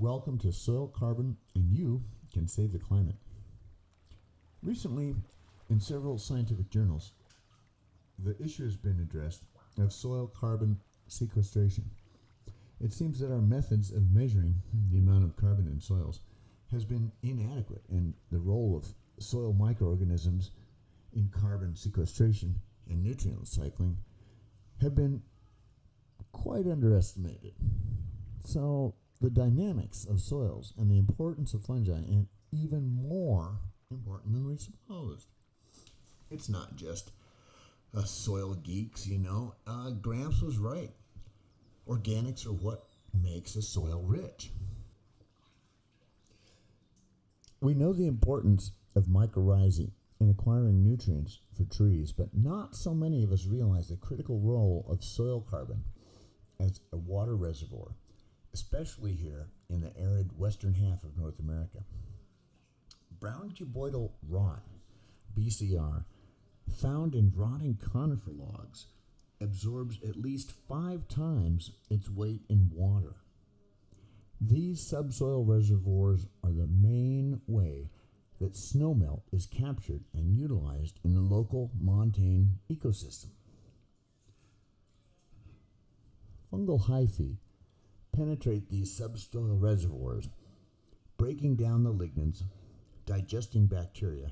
welcome to Soil Carbon and You Can Save the Climate. Recently, in several scientific journals, the issue has been addressed of soil carbon sequestration. It seems that our methods of measuring the amount of carbon in soils has been inadequate, and the role of soil microorganisms in carbon sequestration and nutrient cycling have been quite underestimated. So the dynamics of soils and the importance of fungi are even more important than we supposed. It's not just soil geeks, Gramps was right. Organics are what makes a soil rich. We know the importance of mycorrhizae in acquiring nutrients for trees, but not so many of us realize the critical role of soil carbon as a water reservoir, especially here in the arid western half of North America. Brown cuboidal rot, BCR, found in rotting conifer logs, absorbs at least 5 times its weight in water. These subsoil reservoirs are the main way that snowmelt is captured and utilized in the local montane ecosystem. Fungal hyphae penetrate these subsoil reservoirs, breaking down the lignins, digesting bacteria,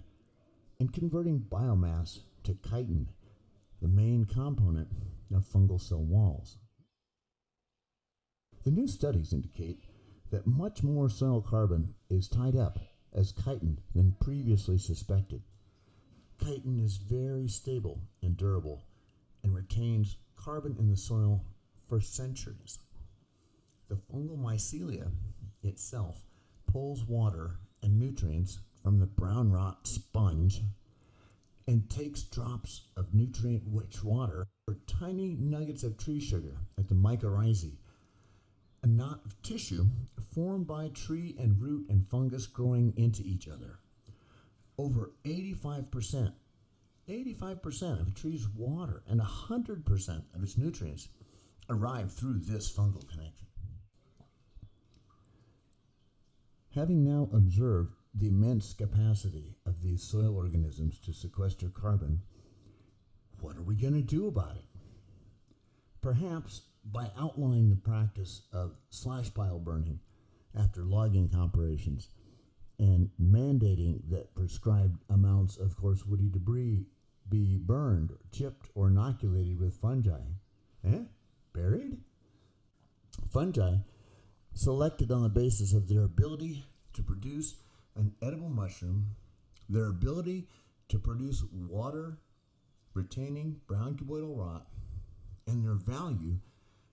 and converting biomass to chitin, the main component of fungal cell walls. The new studies indicate that much more soil carbon is tied up as chitin than previously suspected. Chitin is very stable and durable and retains carbon in the soil for centuries. The fungal mycelia itself pulls water and nutrients from the brown rot sponge and takes drops of nutrient-rich water or tiny nuggets of tree sugar at the mycorrhizae, a knot of tissue formed by tree and root and fungus growing into each other. Over 85% of a tree's water and 100% of its nutrients arrive through this fungal connection. Having now observed the immense capacity of these soil organisms to sequester carbon, what are we going to do about it? Perhaps by outlawing the practice of slash pile burning after logging operations and mandating that prescribed amounts of coarse woody debris be burned, chipped, or inoculated with fungi. Buried? Fungi selected on the basis of their ability to produce an edible mushroom, their ability to produce water retaining brown cuboidal rot, and their value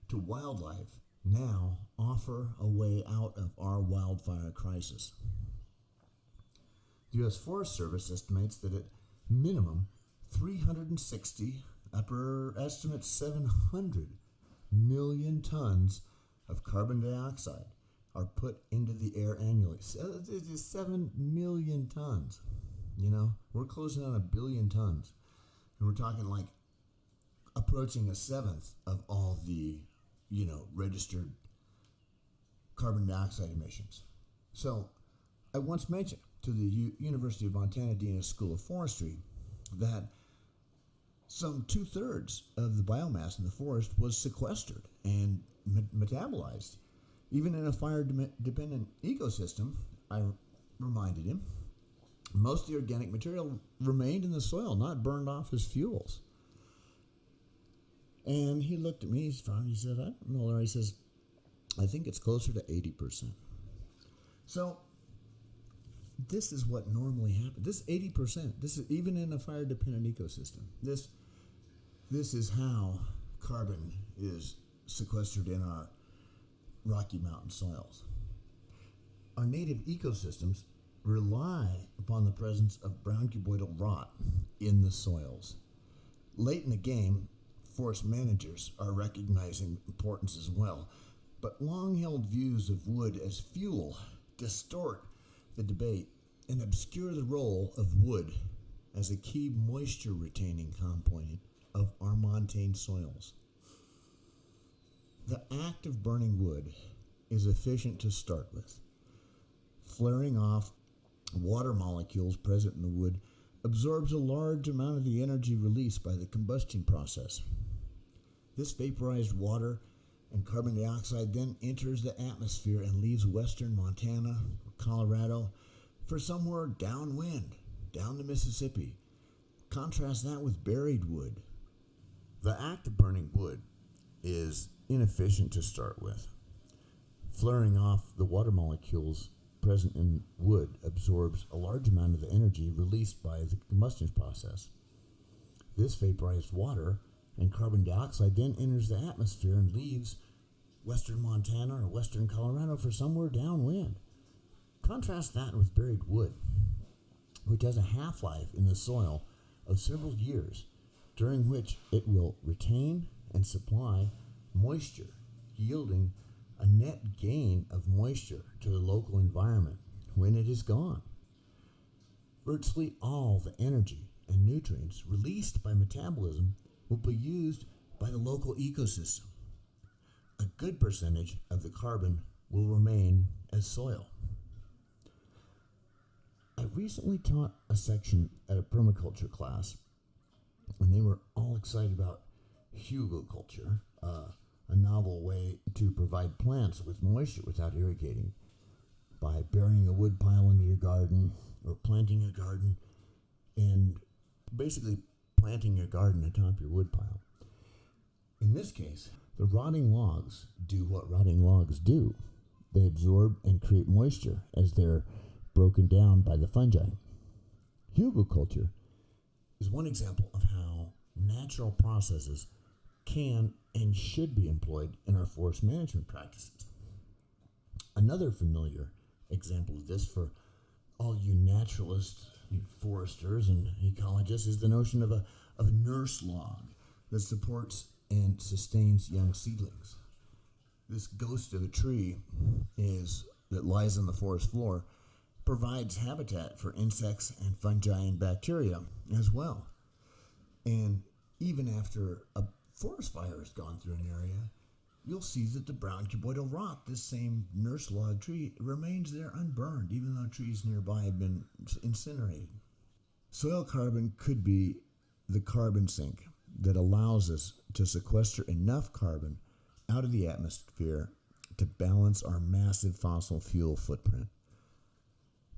to wildlife now offer a way out of our wildfire crisis. The U.S. Forest Service estimates that at minimum 360, upper estimate 700 million tons of carbon dioxide are put into the air annually. 7 million tons. We're closing on 1 billion tons. And we're talking like approaching 1/7 of all the, registered carbon dioxide emissions. So I once mentioned to the University of Montana Dean School of Forestry that some 2/3 of the biomass in the forest was sequestered and metabolized. Even in a fire-dependent ecosystem, I reminded him, most of the organic material remained in the soil, not burned off as fuels. And he looked at me, he said, I don't know, Larry. He says, I think it's closer to 80%. So this is what normally happens. This 80%, this is even in a fire-dependent ecosystem. This is how carbon is sequestered in our Rocky Mountain soils. Our native ecosystems rely upon the presence of brown cuboidal rot in the soils. Late in the game, forest managers are recognizing importance as well, but long-held views of wood as fuel distort the debate and obscure the role of wood as a key moisture-retaining component of our montane soils. The act of burning wood is efficient to start with. Flaring off water molecules present in the wood absorbs a large amount of the energy released by the combustion process. This vaporized water and carbon dioxide then enters the atmosphere and leaves western Montana, Colorado, for somewhere downwind, down the Mississippi. Contrast that with buried wood. The act of burning wood is inefficient to start with. Flaring off the water molecules present in wood absorbs a large amount of the energy released by the combustion process. This vaporized water and carbon dioxide then enters the atmosphere and leaves western Montana or western Colorado for somewhere downwind. Contrast that with buried wood, which has a half-life in the soil of several years, during which it will retain and supply moisture, yielding a net gain of moisture to the local environment when it is gone. Virtually all the energy and nutrients released by metabolism will be used by the local ecosystem. A good percentage of the carbon will remain as soil. I recently taught a section at a permaculture class, and they were all excited about hugelkultur, a novel way to provide plants with moisture without irrigating by burying a wood pile under your garden or planting a garden and basically planting your garden atop your wood pile. In this case, the rotting logs do what rotting logs do. They absorb and create moisture as they're broken down by the fungi. Hugelkultur is one example of how natural processes can and should be employed in our forest management practices. Another familiar example of this for all you naturalists, you foresters, and ecologists is the notion of a nurse log that supports and sustains young seedlings. This ghost of a tree that lies on the forest floor provides habitat for insects and fungi and bacteria as well. And even after a forest fire has gone through an area, you'll see that the brown cuboidal rot, this same nurse log tree, remains there unburned, even though trees nearby have been incinerated. Soil carbon could be the carbon sink that allows us to sequester enough carbon out of the atmosphere to balance our massive fossil fuel footprint.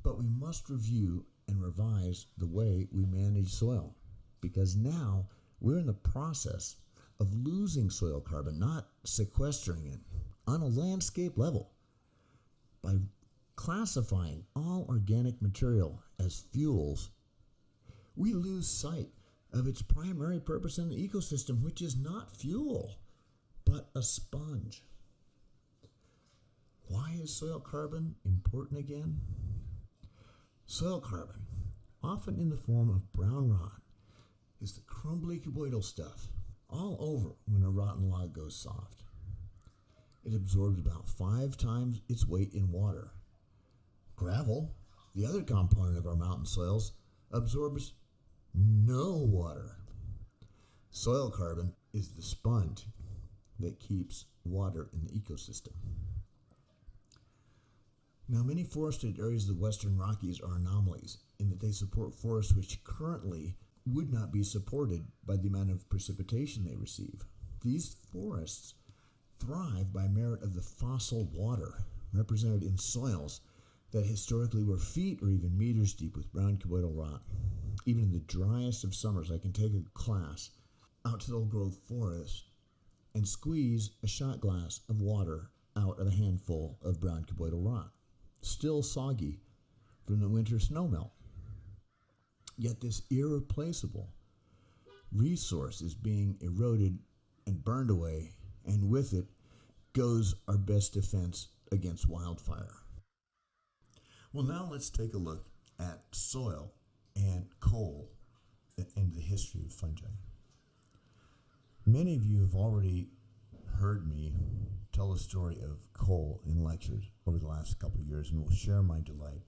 But we must review and revise the way we manage soil, because now we're in the process of losing soil carbon, not sequestering it, on a landscape level. By classifying all organic material as fuels, we lose sight of its primary purpose in the ecosystem, which is not fuel, but a sponge. Why is soil carbon important again? Soil carbon, often in the form of brown rot, is the crumbly cuboidal stuff all over when a rotten log goes soft. It absorbs about 5 times its weight in water. Gravel, the other component of our mountain soils, absorbs no water. Soil carbon is the sponge that keeps water in the ecosystem. Now, many forested areas of the Western Rockies are anomalies in that they support forests which currently would not be supported by the amount of precipitation they receive. These forests thrive by merit of the fossil water represented in soils that historically were feet or even meters deep with brown cuboidal rot. Even in the driest of summers, I can take a class out to the old growth forest and squeeze a shot glass of water out of a handful of brown cuboidal rot, still soggy from the winter snowmelt. Yet this irreplaceable resource is being eroded and burned away, and with it goes our best defense against wildfire. Well, now let's take a look at soil and coal and the history of fungi. Many of you have already heard me tell the story of coal in lectures over the last couple of years, and will share my delight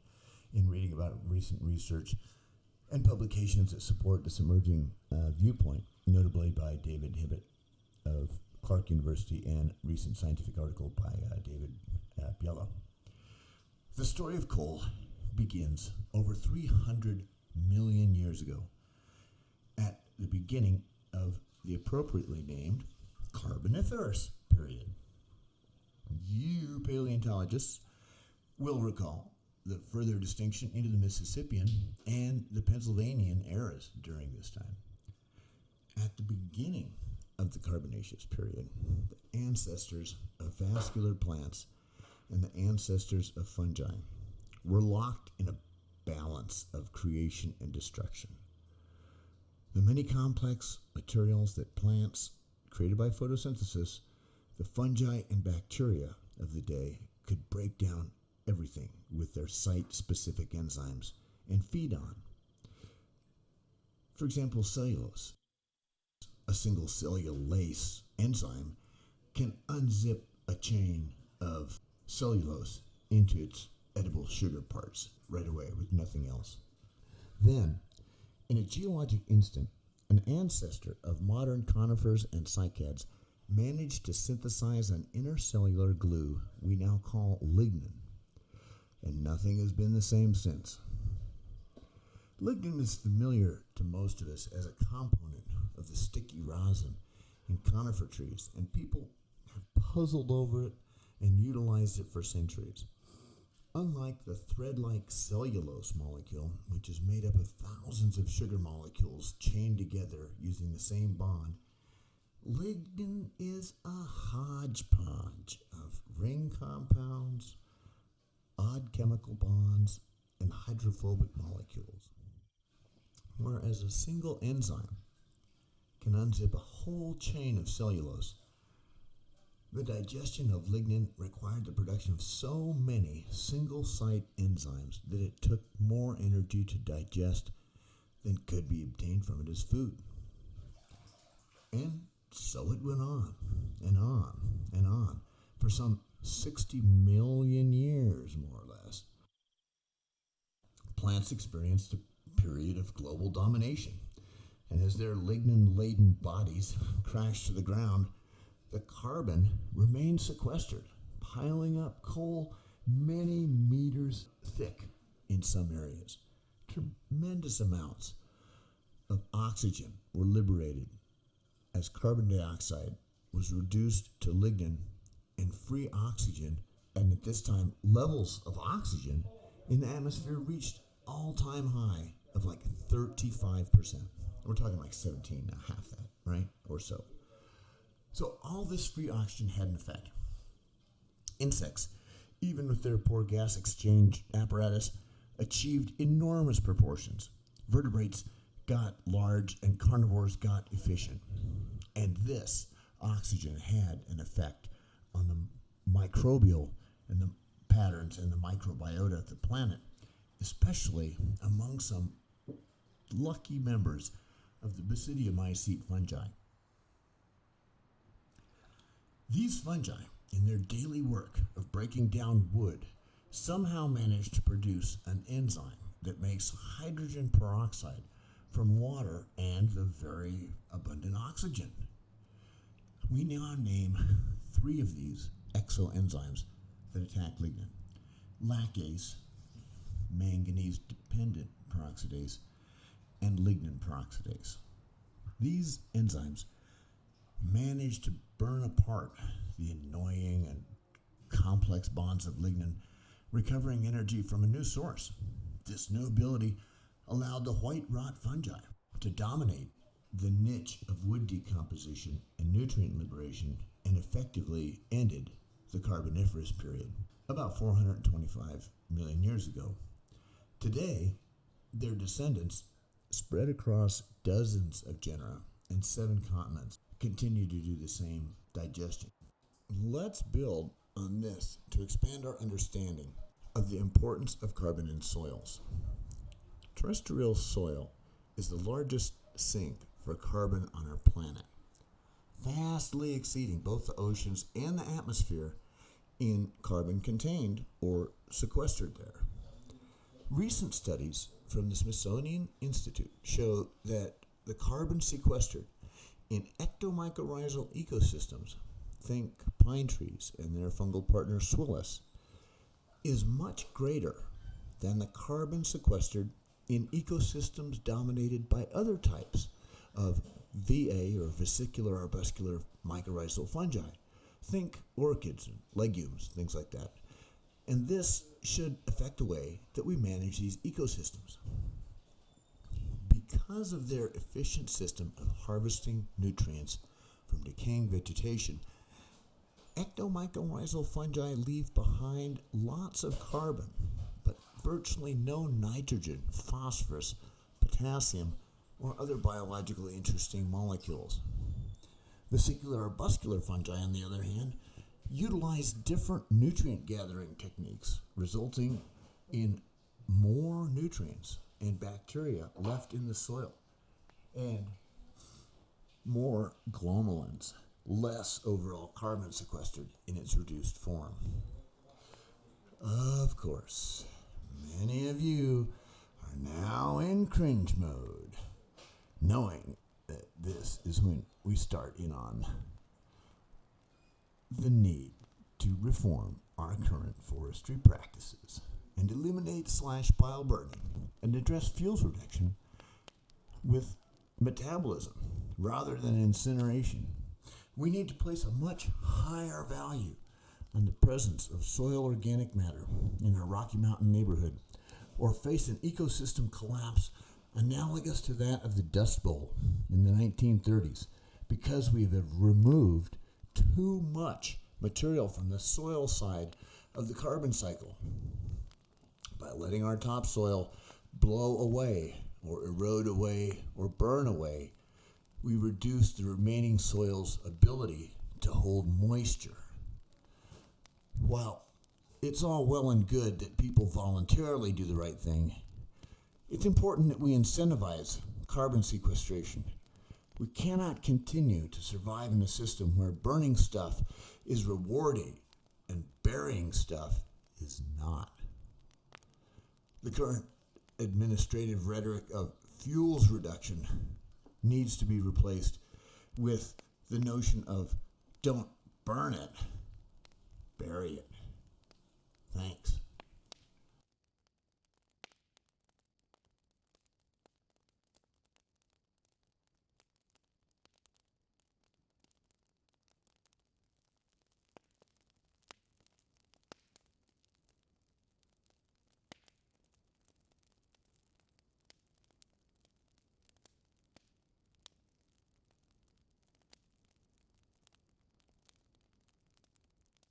in reading about recent research and publications that support this emerging viewpoint, notably by David Hibbett of Clark University, and recent scientific article by David yellow. The story of coal begins over 300 million years ago at the beginning of the appropriately named Carboniferous period. You paleontologists will recall the further distinction into the Mississippian and the Pennsylvanian eras during this time. At the beginning of the Carbonaceous period, the ancestors of vascular plants and the ancestors of fungi were locked in a balance of creation and destruction. The many complex materials that plants created by photosynthesis, the fungi and bacteria of the day could break down everything with their site-specific enzymes and feed on. For example, cellulose. A single cellulase enzyme can unzip a chain of cellulose into its edible sugar parts right away with nothing else. Then, in a geologic instant, an ancestor of modern conifers and cycads managed to synthesize an intercellular glue we now call lignin, and nothing has been the same since. Lignin is familiar to most of us as a component of the sticky rosin in conifer trees, and people have puzzled over it and utilized it for centuries. Unlike the thread-like cellulose molecule, which is made up of thousands of sugar molecules chained together using the same bond, lignin is a hodgepodge of ring compounds, odd chemical bonds, and hydrophobic molecules. Whereas a single enzyme can unzip a whole chain of cellulose, the digestion of lignin required the production of so many single-site enzymes that it took more energy to digest than could be obtained from it as food. And so it went on and on and on for some 60 million years, more or less. Plants experienced a period of global domination, and as their lignin-laden bodies crashed to the ground, the carbon remained sequestered, piling up coal many meters thick in some areas. Tremendous amounts of oxygen were liberated as carbon dioxide was reduced to lignin and free oxygen, and at this time, levels of oxygen in the atmosphere reached all-time high of like 35%. We're talking like 17, now half that, right? Or so. So all this free oxygen had an effect. Insects, even with their poor gas exchange apparatus, achieved enormous proportions. Vertebrates got large and carnivores got efficient. And this oxygen had an effect on the microbial and the patterns and the microbiota of the planet, especially among some lucky members of the basidiomycete fungi. These fungi, in their daily work of breaking down wood, somehow managed to produce an enzyme that makes hydrogen peroxide from water and the very abundant oxygen. We now name 3 of these exoenzymes that attack lignin: lactase, manganese-dependent peroxidase, and lignin peroxidase. These enzymes manage to burn apart the annoying and complex bonds of lignin, recovering energy from a new source. This new ability allowed the white rot fungi to dominate the niche of wood decomposition and nutrient liberation, and effectively ended the Carboniferous period about 425 million years ago. Today, their descendants, spread across dozens of genera and 7 continents, continue to do the same digestion. Let's build on this to expand our understanding of the importance of carbon in soils. Terrestrial soil is the largest sink for carbon on our planet, vastly exceeding both the oceans and the atmosphere in carbon contained or sequestered there. Recent studies from the Smithsonian Institute show that the carbon sequestered in ectomycorrhizal ecosystems think pine trees and their fungal partner swillis, is much greater than the carbon sequestered in ecosystems dominated by other types of VA or vesicular arbuscular mycorrhizal fungi. Think orchids and legumes, things like that. And this should affect the way that we manage these ecosystems. Because of their efficient system of harvesting nutrients from decaying vegetation, ectomycorrhizal fungi leave behind lots of carbon, but virtually no nitrogen, phosphorus, potassium, or other biologically interesting molecules. Vesicular arbuscular fungi, on the other hand, utilize different nutrient gathering techniques, resulting in more nutrients and bacteria left in the soil, and more glomalins, less overall carbon sequestered in its reduced form. Of course, many of you are now in cringe mode, knowing that this is when we start in on the need to reform our current forestry practices and eliminate /pile burning and address fuels reduction with metabolism rather than incineration. We need to place a much higher value on the presence of soil organic matter in our Rocky Mountain neighborhood, or face an ecosystem collapse analogous to that of the Dust Bowl in the 1930s, because we have removed too much material from the soil side of the carbon cycle. By letting our topsoil blow away or erode away or burn away, we reduce the remaining soil's ability to hold moisture. While it's all well and good that people voluntarily do the right thing, it's important that we incentivize carbon sequestration. We cannot continue to survive in a system where burning stuff is rewarding and burying stuff is not. The current administrative rhetoric of fuels reduction needs to be replaced with the notion of don't burn it, bury it.